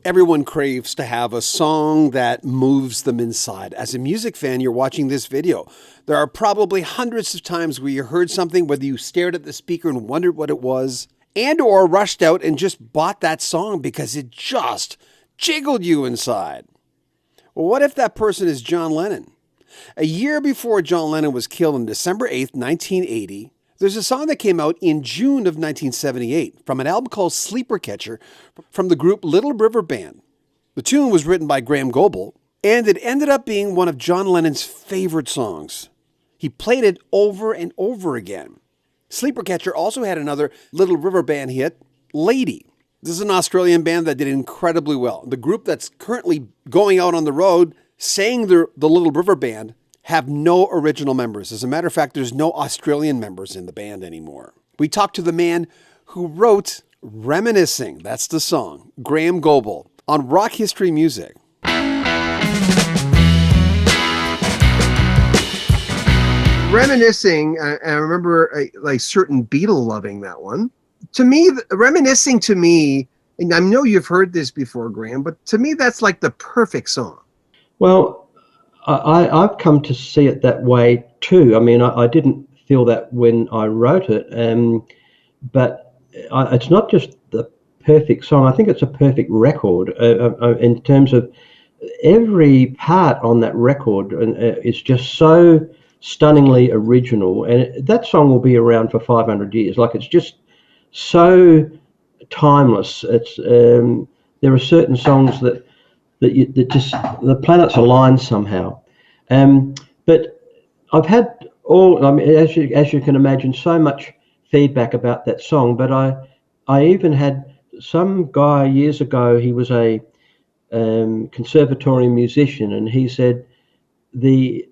Everyone craves to have a song that moves them inside. As a music fan, you're watching this video. There are probably hundreds of times where you heard something, whether you stared at the speaker and wondered what it was, and or rushed out and just bought that song because it just jiggled you inside. Well, what if that person is John Lennon? A year before John Lennon was killed on December 8th, 1980, there's a song that came out in June of 1978 from an album called Sleeper Catcher from the group Little River Band. The tune was written by Goble, and it ended up being one of John Lennon's favorite songs. He played it over and over again. Sleeper Catcher also had another Little River Band hit, Lady. This is an Australian band that did incredibly well. The group that's currently going out on the road saying they're the Little River Band have no original members. As a matter of fact, there's no Australian members in the band anymore. We talked to the man who wrote Reminiscing, that's the song, Graham Goble, on Rock History Music. Reminiscing, I remember like certain Beatle loving that one. To me, Reminiscing to me, and I know you've heard this before, Graham, but to me that's like the perfect song. Well, I've come to see it that way too. I mean, I didn't feel that when I wrote it, but it's not just the perfect song. I think it's a perfect record in terms of every part on that record is just so stunningly original. And that song will be around for 500 years. Like, it's just so timeless. It's there are certain songs that just the planets align somehow. But I've had I mean, as you can imagine, so much feedback about that song. But I even had some guy years ago. He was a conservatory musician, and he said the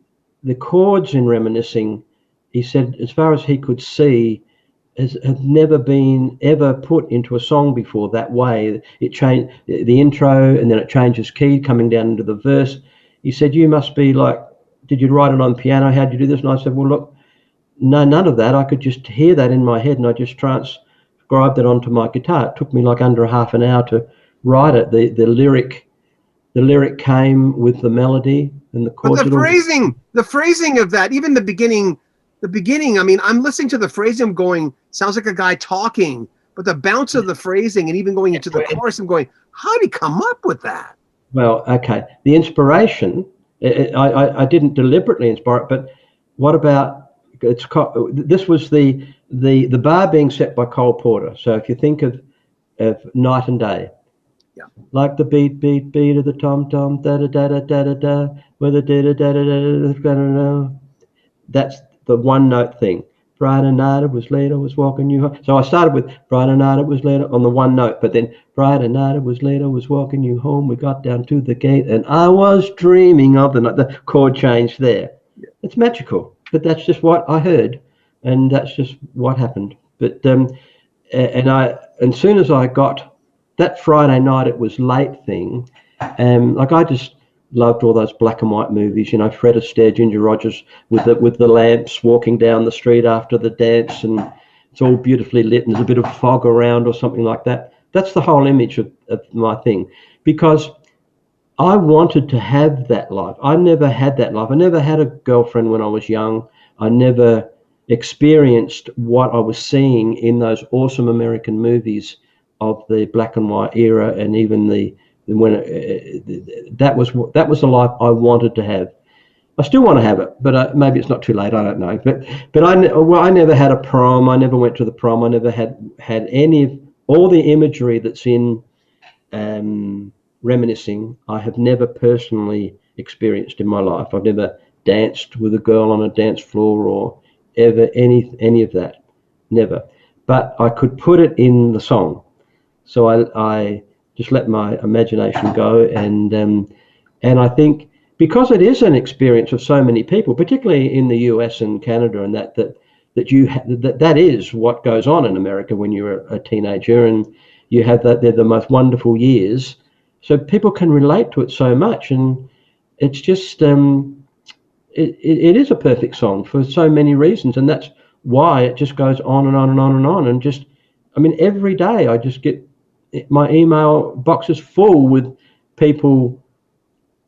chords in Reminiscing, he said, as far as he could see, have never been ever put into a song before that way. It changed the intro, and then it changes key coming down into the verse. He said, "You must be like, did you write it on piano? How'd you do this?" And I said, "Well, look, no, none of that. I could just hear that in my head, and I just transcribed it onto my guitar. It took me like under half an hour to write it. The lyric came with the melody and the chords." But the phrasing of that, even the beginning, I mean, I'm listening to the phrasing, I'm going, sounds like a guy talking, but the bounce of the phrasing and even going into the chorus, I'm going, how did he come up with that? Well, okay. The inspiration, I didn't deliberately inspire it, but what about, this was the bar being set by Cole Porter. So if you think of Night and Day, yeah, like the beat of the tom tom, da da da da da da da, with a da da da da da da. That's the one note thing. Friday night it was late, I was walking you home. So I started with Friday night it was late on the one note, but then Friday night it was late, I was walking you home. We got down to the gate and I was dreaming of the night. The chord change there. Yeah. It's magical, but that's just what I heard, and that's just what happened. But and as soon as I got that Friday night it was late thing, like I just loved all those black and white movies, you know, Fred Astaire, Ginger Rogers with the lamps walking down the street after the dance, and it's all beautifully lit and there's a bit of fog around or something like that. That's the whole image of my thing, because I wanted to have that life. I never had that life. I never had a girlfriend when I was young. I never experienced what I was seeing in those awesome American movies of the black and white era, and even that was the life I wanted to have. I still want to have it, but maybe it's not too late. I don't know. But I never had a prom. I never went to the prom. I never had any of all the imagery that's in Reminiscing. I have never personally experienced in my life. I've never danced with a girl on a dance floor or ever any of that. Never. But I could put it in the song. So I just let my imagination go, and I think because it is an experience of so many people, particularly in the US and Canada, and that is what goes on in America when you're a teenager, and you have that they're the most wonderful years, so people can relate to it so much, and it's just it is a perfect song for so many reasons, and that's why it just goes on and on and on and on, and just, I mean, every day I just get my email box is full with people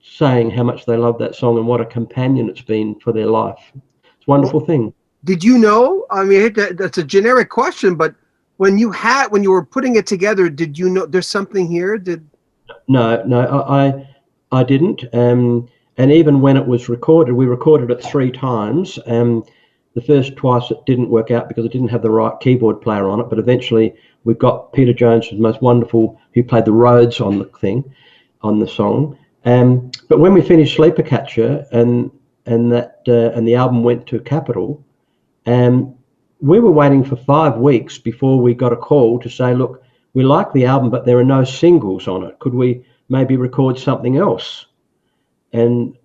saying how much they love that song and what a companion it's been for their life. It's a wonderful thing. Did you know? I mean, that's a generic question, but when you were putting it together, did you know there's something here? No, I didn't. And even when it was recorded, we recorded it 3 times. The first twice it didn't work out because it didn't have the right keyboard player on it. But eventually we got Peter Jones, who's the most wonderful, who played the Rhodes on the song. But when we finished Sleeper Catcher and the album went to Capitol, we were waiting for 5 weeks before we got a call to say, look, we like the album, but there are no singles on it. Could we maybe record something else? And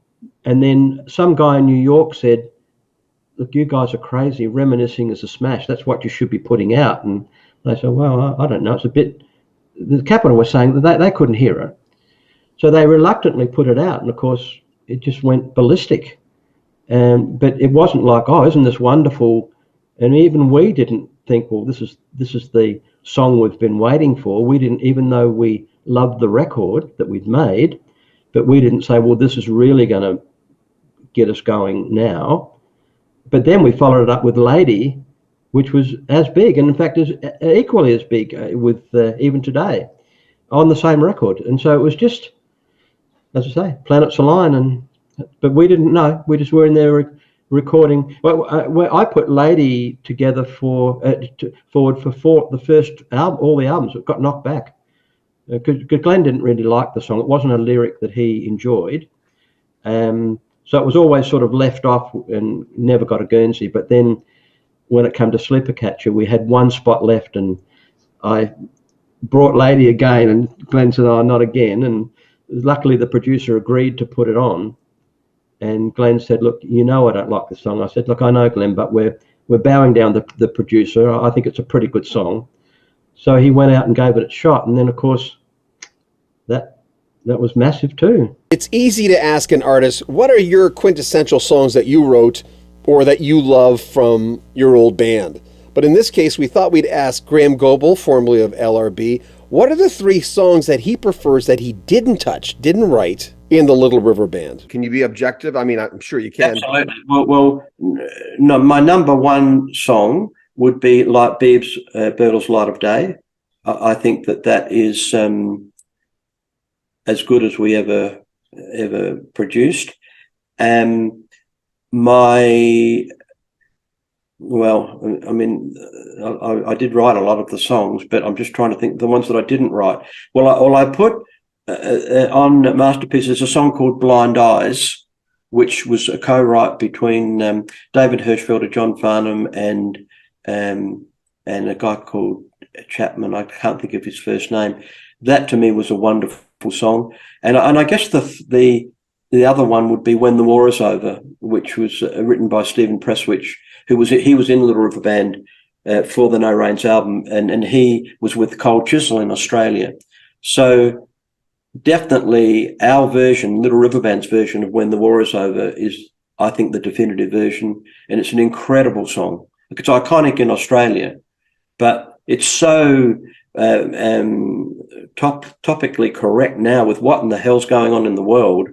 then some guy in New York said, look, you guys are crazy. Reminiscing is a smash. That's what you should be putting out. And they said, well, I don't know. It's a bit, the Capitol was saying that they couldn't hear it. So they reluctantly put it out. And of course, it just went ballistic. But it wasn't like, oh, isn't this wonderful? And even we didn't think, well, this is the song we've been waiting for. We didn't, even though we loved the record that we'd made, but we didn't say, well, this is really going to get us going now. But then we followed it up with Lady, which was as big, and in fact is equally as big with even today on the same record. And so it was just, as I say, planets align. But we didn't know. We just were in there recording. Well, I put Lady together forward for the first album. All the albums, it got knocked back because Glenn didn't really like the song. It wasn't a lyric that he enjoyed. So it was always sort of left off and never got a Guernsey. But then when it came to Sleeper Catcher, we had 1 spot left, and I brought Lady again, and Glenn said, oh, not again. And luckily the producer agreed to put it on. And Glenn said, look, you know I don't like the song. I said, look, I know, Glenn, but we're bowing down the producer. I think it's a pretty good song. So he went out and gave it a shot. And then, of course, that was massive too. It's easy to ask an artist, what are your quintessential songs that you wrote or that you love from your old band? But in this case, we thought we'd ask Graham Goble, formerly of LRB, what are the 3 songs that he prefers that he didn't write in the Little River Band? Can you be objective? I mean, I'm sure you can. Absolutely. Well, no, my number 1 song would be Light Beeb's Birtle's Light of Day. I think that is as good as we ever produced. I did write a lot of the songs, but I'm just trying to think the ones that I didn't write. Well, I put on Masterpieces a song called Blind Eyes, which was a co-write between David Hirschfelder, John Farnham, and a guy called Chapman. I can't think of his first name. That to me was a wonderful song, and I guess the other one would be When the War Is Over, which was written by Stephen Presswich, he was in Little River Band for the No Rains album, and he was with Cold Chisel in Australia. So definitely our version, Little River Band's version of When the War Is Over, is, I think, the definitive version, and it's an incredible song. It's iconic in Australia, but it's so topically correct now with what in the hell's going on in the world.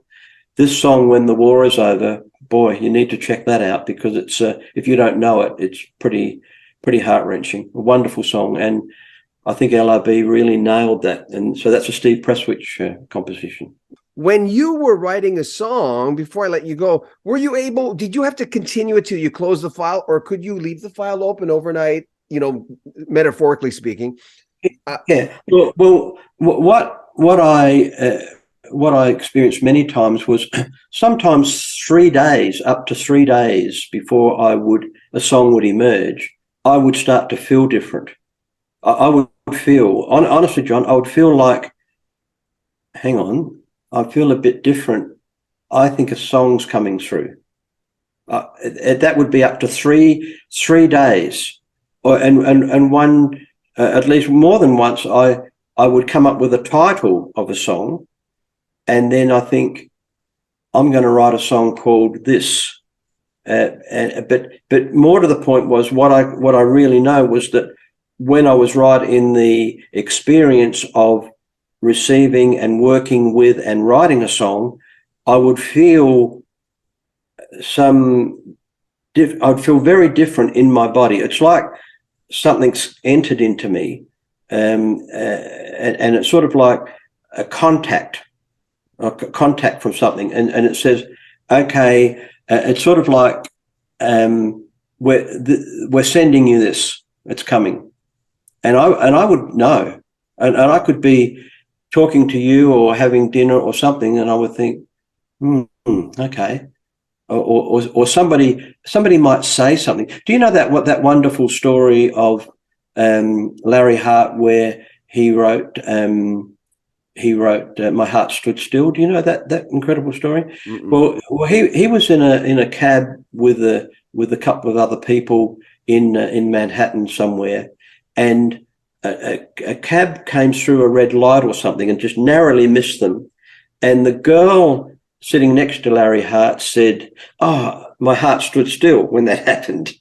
This song, When the War Is Over, boy, you need to check that out, because it's if you don't know it, it's pretty heart-wrenching. A wonderful song, and I think LRB really nailed that. And so that's a Steve Presswich composition. When you were writing a song, before I let you go, did you have to continue it till you close the file, or could you leave the file open overnight, metaphorically speaking? Yeah. Well, what I experienced many times was sometimes 3 days, up to 3 days before a song would emerge, I would start to feel different. I would feel, honestly, John, I would feel like, hang on, I feel a bit different. I think a song's coming through. That would be up to three days, and one. At least more than once, I would come up with a title of a song, and then I think I'm going to write a song called this. But more to the point was what I really know was that when I was right in the experience of receiving and working with and writing a song, I would feel I'd feel very different in my body. It's like something's entered into me, and it's sort of like a contact from something, and it says, okay, it's sort of like we're sending you this. It's coming, and I would know, and I could be talking to you or having dinner or something, and I would think, okay. Or somebody might say something. Do you know that wonderful story of Larry Hart, where he wrote "My Heart Stood Still"? Do you know that incredible story? Mm-mm. Well, he was in a cab with a couple of other people in Manhattan somewhere, and a cab came through a red light or something and just narrowly missed them, and the girl sitting next to Larry Hart said, "Oh, my heart stood still when that happened."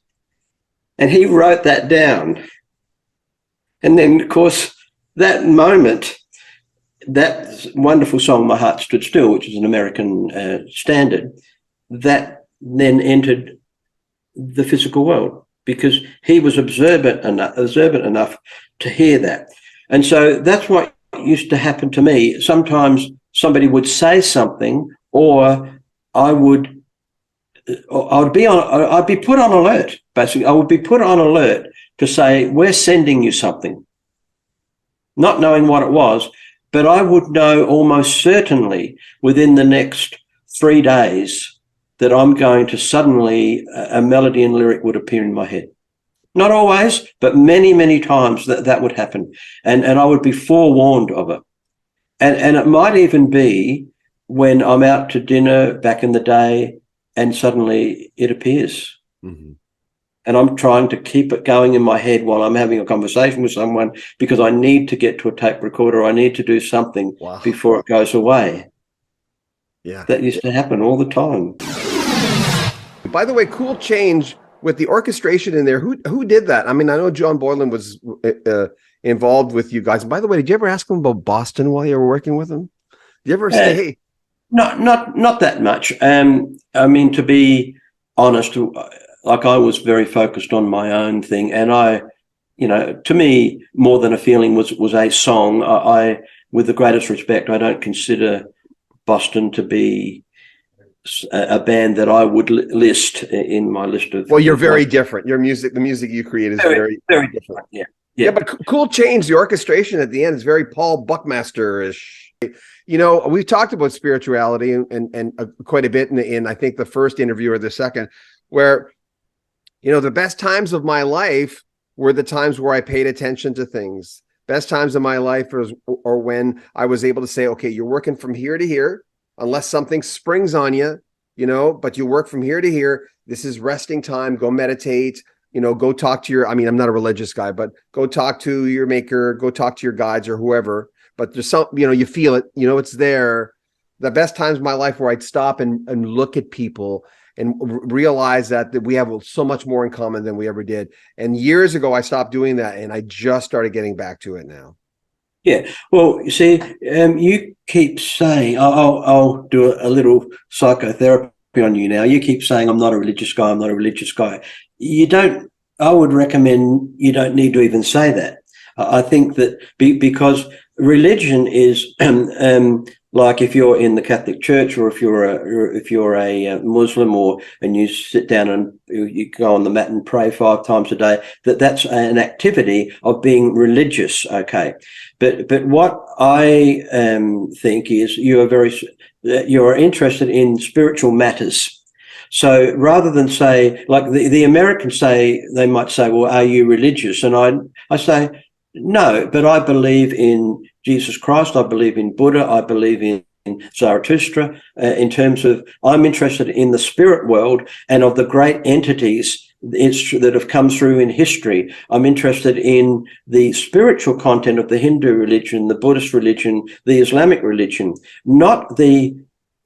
And he wrote that down. And then, of course, that moment, that wonderful song, "My Heart Stood Still," which is an American standard, that then entered the physical world because he was observant enough to hear that. And so that's what used to happen to me. Sometimes somebody would say something, or I'd be put on alert. Basically, I would be put on alert to say, we're sending you something, not knowing what it was, but I would know almost certainly within the next 3 days that I'm going to suddenly, a melody and lyric would appear in my head. Not always, but many, many times that would happen. And I would be forewarned of it. And it might even be when I'm out to dinner back in the day and suddenly it appears. Mm-hmm. And I'm trying to keep it going in my head while I'm having a conversation with someone because I need to get to a tape recorder. I need to do something before it goes away. Yeah. That used to happen all the time. By the way, cool change with the orchestration in there. Who did that? I mean, I know John Boylan was involved with you guys. And by the way, did you ever ask him about Boston while you were working with him? Did you ever stay? Not that much. I mean, to be honest, like I was very focused on my own thing, and to me, More Than a Feeling was a song. I, with the greatest respect, I don't consider Boston to be a band that I would list in my list of. Well, you're very different. Your music, the music you create, is very different. Yeah, but cool change. The orchestration at the end is very Paul Buckmaster-ish. We've talked about spirituality and quite a bit in I think the first interview or the second, where the best times of my life were the times where I paid attention to things. Best times of my life or when I was able to say, okay, you're working from here to here, unless something springs on you, but you work from here to here. This is resting time. Go meditate. Go talk to I'm not a religious guy, but go talk to your maker. Go talk to your guides or whoever. But there's some, you feel it. It's there. The best times of my life where I'd stop and look at people and realize that we have so much more in common than we ever did. And years ago, I stopped doing that, and I just started getting back to it now. Yeah. Well, you see, you keep saying, I'll do a little psychotherapy on you now. You keep saying, I'm not a religious guy. I'm not a religious guy. I would recommend you don't need to even say that. I think that because religion is like if you're in the Catholic Church or if you're a Muslim and you sit down and you go on the mat and pray 5 times a day, that's an activity of being religious. Okay. But what I think is you're interested in spiritual matters. So rather than say, like the Americans say, they might say, well, are you religious? And I say, no, but I believe in Jesus Christ. I believe in Buddha. I believe in Zarathustra in terms of I'm interested in the spirit world and of the great entities that have come through in history. I'm interested in the spiritual content of the Hindu religion, the Buddhist religion, the Islamic religion, not the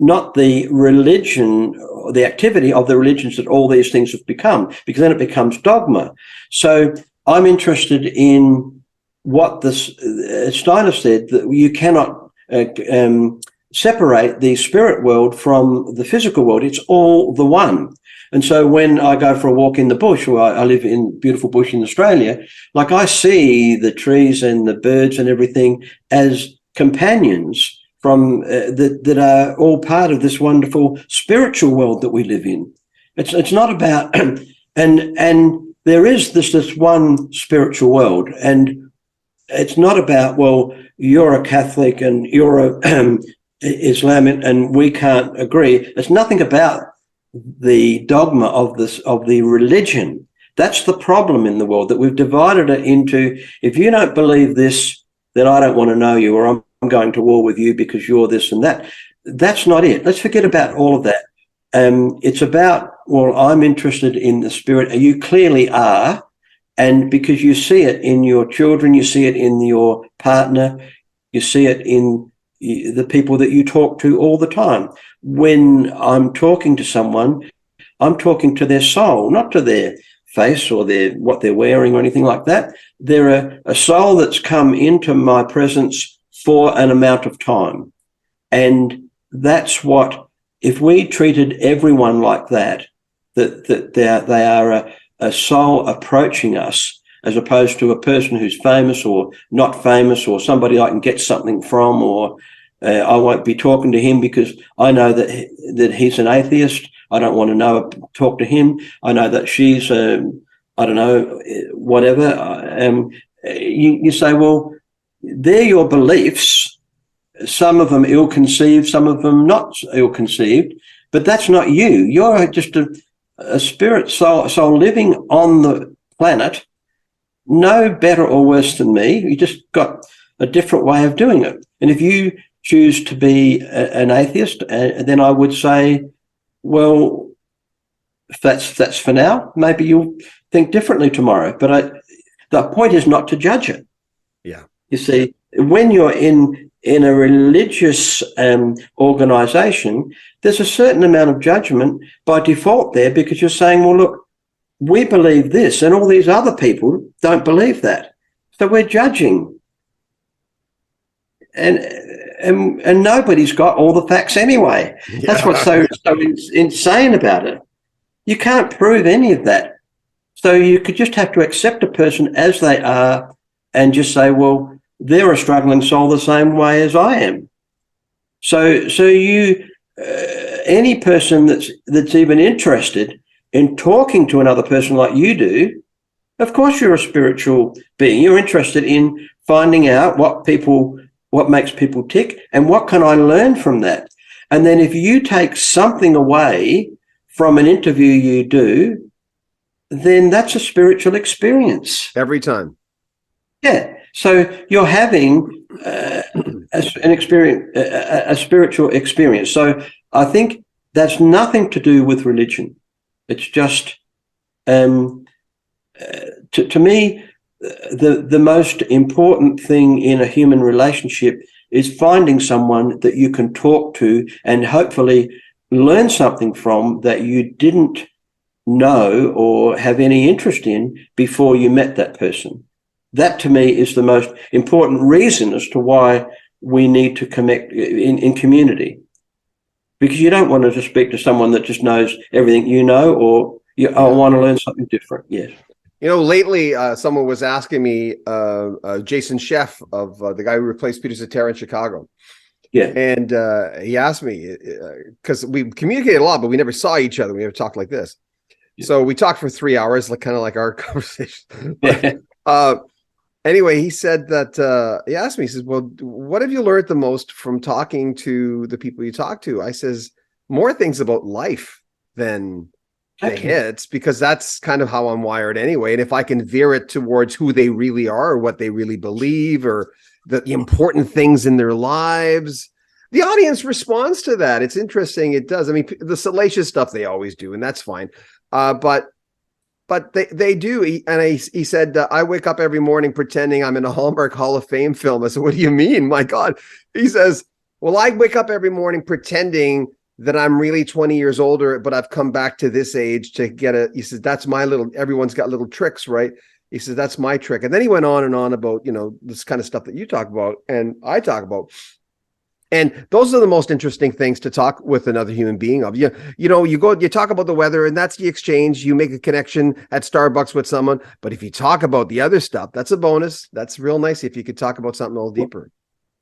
religion, the activity of the religions that all these things have become, because then it becomes dogma. So I'm interested in what this Steiner said, that you cannot separate the spirit world from the physical world. It's all the one. And so when I go for a walk in the bush, or I live in beautiful bush in Australia, like I see the trees and the birds and everything as companions from that are all part of this wonderful spiritual world that we live in. It's not about and there is this one spiritual world, and it's not about, well, you're a Catholic and you're a Islamic and we can't agree. It's nothing about the dogma of the religion. That's the problem in the world, that we've divided it into, if you don't believe this, then I don't want to know you, or I'm going to war with you because you're this and that. That's not it. Let's forget about all of that. It's about, well, I'm interested in the spirit. You clearly are. And because you see it in your children, you see it in your partner, you see it in the people that you talk to all the time. When I'm talking to someone, I'm talking to their soul, not to their face or what they're wearing or anything like that. They're a soul that's come into my presence for an amount of time. And that's what, if we treated everyone like that they are a soul approaching us, as opposed to a person who's famous or not famous, or somebody I can get something from, or I won't be talking to him because I know that he's an atheist. I don't want to talk to him. I know that she's, I don't know, whatever. You say, well, they're your beliefs. Some of them ill-conceived, some of them not ill-conceived, but that's not you. You're just a spirit soul living on the planet, no better or worse than me. You just got a different way of doing it. And if you choose to be an atheist, then I would say, well, if that's for now, maybe you'll think differently tomorrow. But the point is not to judge it. Yeah. You see, when you're in a religious organization, there's a certain amount of judgment by default there, because you're saying, well, look, we believe this and all these other people don't believe that. So we're judging. And nobody's got all the facts anyway. Yeah. That's what's so insane about it. You can't prove any of that. So you could just have to accept a person as they are and just say, well, they're a struggling soul the same way as I am. So you, any person that's even interested in talking to another person like you do, of course you're a spiritual being. You're interested in finding out what makes people tick and what can I learn from that. And then if you take something away from an interview you do, then that's a spiritual experience. Every time. Yeah. So you're having an experience, a spiritual experience. So I think that's nothing to do with religion. It's just, to me, the most important thing in a human relationship is finding someone that you can talk to and hopefully learn something from that you didn't know or have any interest in before you met that person. That to me is the most important reason as to why we need to connect in community. Because you don't want to just speak to someone that just knows everything you know, or I want to learn something different. Yes. You know, lately someone was asking me, Jason Sheff of the guy who replaced Peter Cetera in Chicago. Yeah. And he asked me, because we communicated a lot, but we never saw each other. We never talked like this. Yeah. So we talked for 3 hours, kind of like our conversation. But, anyway, he said that, he asked me, he says, well, what have you learned the most from talking to the people you talk to? I says, more things about life than the hits, because that's kind of how I'm wired anyway. And if I can veer it towards who they really are, or what they really believe, or the important things in their lives, the audience responds to that. It's interesting. It does. I mean, the salacious stuff they always do, and that's fine. But they do. He said, I wake up every morning pretending I'm in a Hallmark Hall of Fame film. I said, what do you mean? My God. He says, well, I wake up every morning pretending that I'm really 20 years older, but I've come back to this age to get he says, that's my everyone's got little tricks, right? He says, that's my trick. And then he went on and on about, this kind of stuff that you talk about and I talk about. And those are the most interesting things to talk with another human being of. You talk about the weather, and that's the exchange. You make a connection at Starbucks with someone. But if you talk about the other stuff, that's a bonus. That's real nice if you could talk about something a little deeper.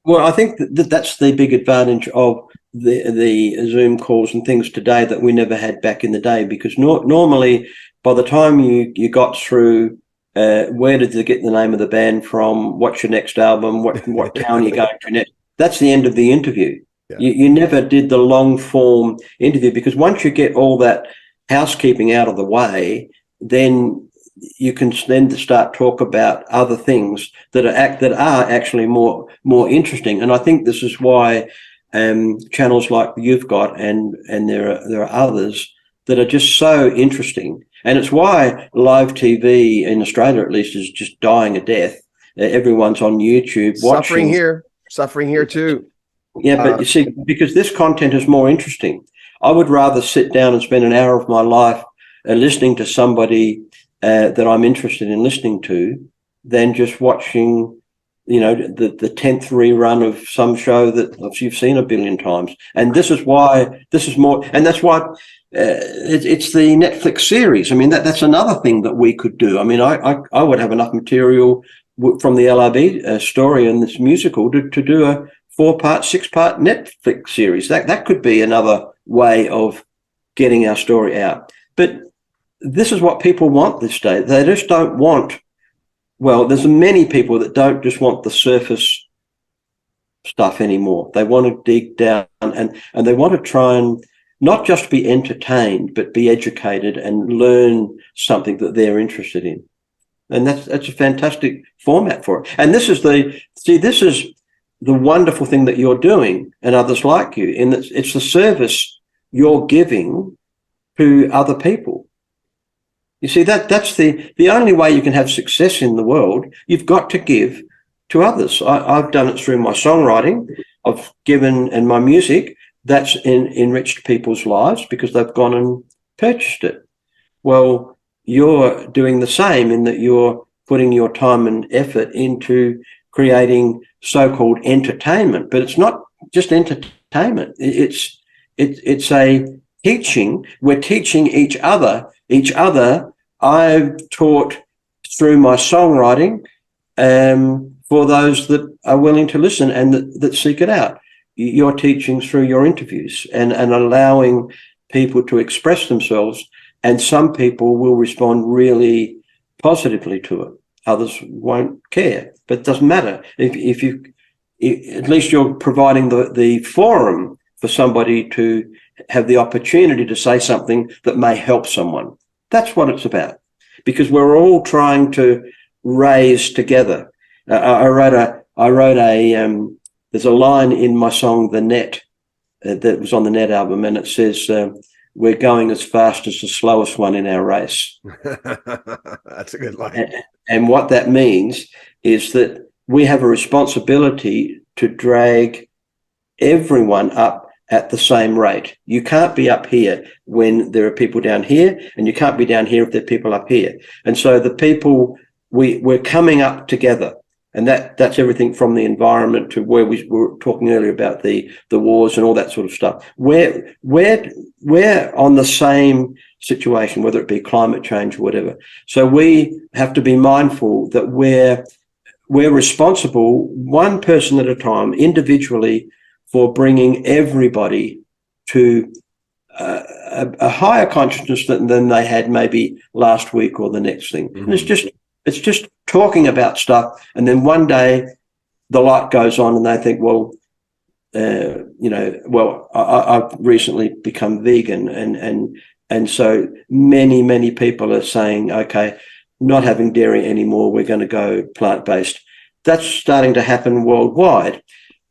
Well, I think that's the big advantage of the Zoom calls and things today that we never had back in the day, because normally by the time you got through, where did you get the name of the band from? What's your next album? What town are you going to next? That's the end of the interview. Yeah. You never did the long form interview, because once you get all that housekeeping out of the way, then you can then start talk about other things that are actually more interesting. And I think this is why channels like you've got and there are others that are just so interesting. And it's why live TV in Australia, at least, is just dying a death. Everyone's on YouTube watching. Suffering here too. Yeah, but you see, because this content is more interesting. I would rather sit down and spend an hour of my life listening to somebody that I'm interested in listening to than just watching, the 10th rerun of some show that you've seen a billion times. And this is why this is more, and that's why it's the Netflix series. I mean, that's another thing that we could do. I mean, I would have enough material from the LRB story and this musical to do a 4-part, 6-part Netflix series. That could be another way of getting our story out. But this is what people want this day. They just don't want, well, there's many people that don't just want the surface stuff anymore. They want to dig down and they want to try and not just be entertained, but be educated and learn something that they're interested in. And that's a fantastic format for it. And this is the wonderful thing that you're doing and others like you, in that it's the service you're giving to other people. You see, that's the only way you can have success in the world. You've got to give to others. I've done it through my songwriting. I've given, and my music, that's enriched people's lives because they've gone and purchased it. Well, you're doing the same in that you're putting your time and effort into creating so-called entertainment, but it's not just entertainment. It's a teaching. We're teaching each other. I've taught through my songwriting for those that are willing to listen and that seek it out. You're teaching through your interviews and allowing people to express themselves. And some people will respond really positively to it. Others won't care, but it doesn't matter. If you, at least you're providing the forum for somebody to have the opportunity to say something that may help someone. That's what it's about, because we're all trying to raise together. I wrote a there's a line in my song, The Net, that was on the Net album, and it says, we're going as fast as the slowest one in our race. That's a good line. And what that means is that we have a responsibility to drag everyone up at the same rate. You can't be up here when there are people down here, and you can't be down here if there are people up here. And so the people, we're coming up together. And that's everything from the environment to where we were talking earlier about the wars and all that sort of stuff. We're on the same situation, whether it be climate change or whatever. So we have to be mindful that we're responsible, one person at a time, individually, for bringing everybody to a higher consciousness than they had maybe last week or the next thing. Mm-hmm. And it's just talking about stuff, and then one day the light goes on and they think, well, I've recently become vegan, and so many people are saying, okay, not having dairy anymore, we're going to go plant-based. That's starting to happen worldwide.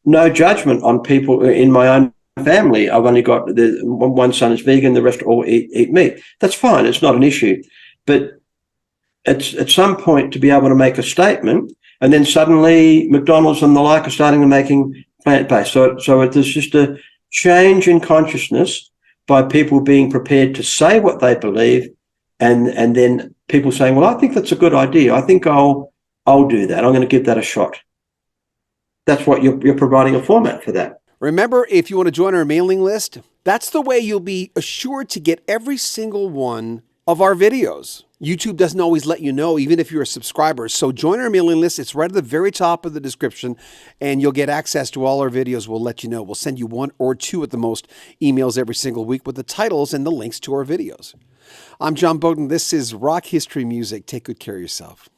No judgment on people in my own family. I've only got one son is vegan, the rest all eat meat. That's fine. It's not an issue. But at some point to be able to make a statement, and then suddenly McDonald's and the like are starting to making plant-based. So there's just a change in consciousness by people being prepared to say what they believe and then people saying, well, I think that's a good idea. I think I'll do that. I'm going to give that a shot. That's what you're providing a format for that. Remember, if you want to join our mailing list, that's the way you'll be assured to get every single one of our videos. YouTube doesn't always let you know, even if you're a subscriber. So join our mailing list. It's right at the very top of the description, and you'll get access to all our videos. We'll let you know. We'll send you 1 or 2 at the most emails every single week with the titles and the links to our videos. I'm John Bowden. This is Rock History Music. Take good care of yourself.